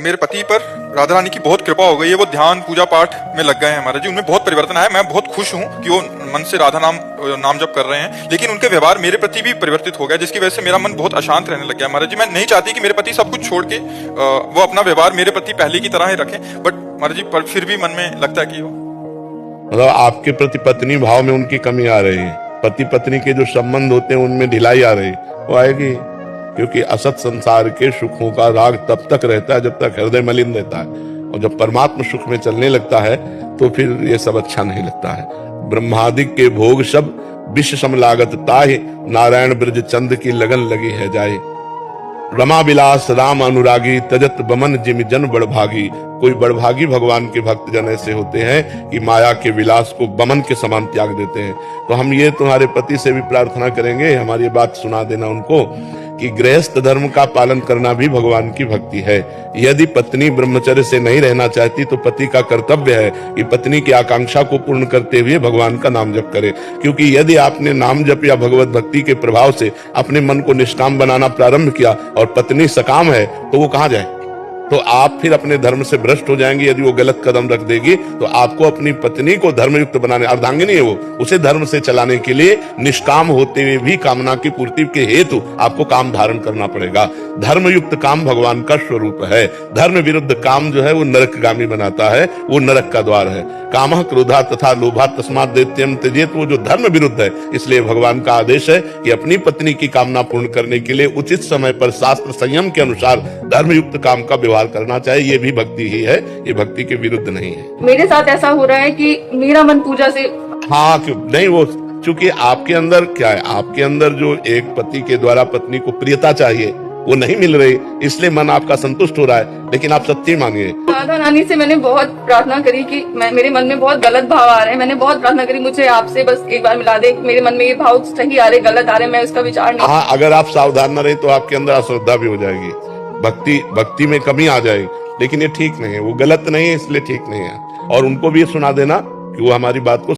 मेरे पति पर राधा रानी की बहुत कृपा हो गई है। वो ध्यान पूजा पाठ में लग गए हैं महाराज जी। उनमें बहुत परिवर्तन आया। मैं बहुत खुश हूँ कि वो मन से राधा नाम जप कर रहे हैं, लेकिन उनके व्यवहार मेरे प्रति भी परिवर्तित हो गया, जिसकी वजह से मेरा मन बहुत अशांत रहने लग गया महाराज जी। मैं नहीं चाहती कि मेरे पति सब कुछ छोड़ के वो अपना व्यवहार मेरे प्रति पहले की तरह ही रखें, बट महाराज जी पर फिर भी मन में लगता है कि वो मतलब आपके प्रति पत्नी भाव में उनकी कमी आ रही है। पति पत्नी के जो संबंध होते हैं उनमें ढिलाई आ रही, वो आएगी, क्योंकि असत संसार के सुखों का राग तब तक रहता है जब तक हृदय मलिन रहता है, और जब परमात्मा सुख में चलने लगता है तो फिर ये सब अच्छा नहीं लगता है। ब्रह्मादिक के भोग सब विष सम लागत ताहि, नारायण ब्रज चंद की लगन लगी है जाए। रमा विलास राम अनुरागी, तजत बमन जिमि जन बड़भागी। कोई बड़भागी भगवान के भक्त जन ऐसे होते हैं कि माया के विलास को बमन के समान त्याग देते हैं। तो हम ये तुम्हारे पति से भी प्रार्थना करेंगे, हमारी ये बात सुना देना उनको कि गृहस्थ धर्म का पालन करना भी भगवान की भक्ति है। यदि पत्नी ब्रह्मचर्य से नहीं रहना चाहती तो पति का कर्तव्य है कि पत्नी की आकांक्षा को पूर्ण करते हुए भगवान का नाम जप करे, क्योंकि यदि आपने नाम जप या भगवत भक्ति के प्रभाव से अपने मन को निष्काम बनाना प्रारंभ किया और पत्नी सकाम है तो वो कहां जाए? तो आप फिर अपने धर्म से भ्रष्ट हो जाएंगे। यदि वो गलत कदम रख देगी तो आपको अपनी पत्नी को धर्मयुक्त बनाने, अर्धांगिनी है वो, उसे धर्म से चलाने के लिए निष्काम होते हुए भी कामना की पूर्ति के हेतु आपको काम धारण करना पड़ेगा। धर्मयुक्त काम भगवान का स्वरूप है। धर्म विरुद्ध काम जो है वो नरकगामी बनाता है, वो नरक का द्वार है। कामः क्रोधा तथा लोभा तस्मात् दैत्यम त्यजेत, वो जो धर्म विरुद्ध है। इसलिए भगवान का आदेश है कि अपनी पत्नी की कामना पूर्ण करने के लिए उचित समय पर शास्त्र संयम के अनुसार धर्मयुक्त काम का व्यवहार करना चाहिए। ये भी भक्ति ही है, ये भक्ति के विरुद्ध नहीं है। मेरे साथ ऐसा हो रहा है कि मेरा मन पूजा से हाँ, क्यों नहीं, वो चूंकि आपके अंदर क्या है, आपके अंदर जो एक पति के द्वारा पत्नी को प्रियता चाहिए वो नहीं मिल रही, इसलिए मन आपका संतुष्ट हो रहा है। लेकिन आप सच्ची मानिए, राधा रानी से मैंने बहुत प्रार्थना करी कि मेरे मन में बहुत गलत भाव आ रहे हैं। मैंने बहुत प्रार्थना करी मुझे आपसे बस एक बार मिला दे। मेरे मन में ये भाव सही आ रहे गलत आ रहे, मैं उसका विचार नहीं। हाँ, अगर आप सावधान न रहे तो आपके अंदर अश्रद्धा भी हो जाएगी, भक्ति में कमी आ जाएगी। लेकिन ये ठीक नहीं है, वो गलत नहीं है, इसलिए ठीक नहीं है। और उनको भी सुना देना कि वो हमारी बात को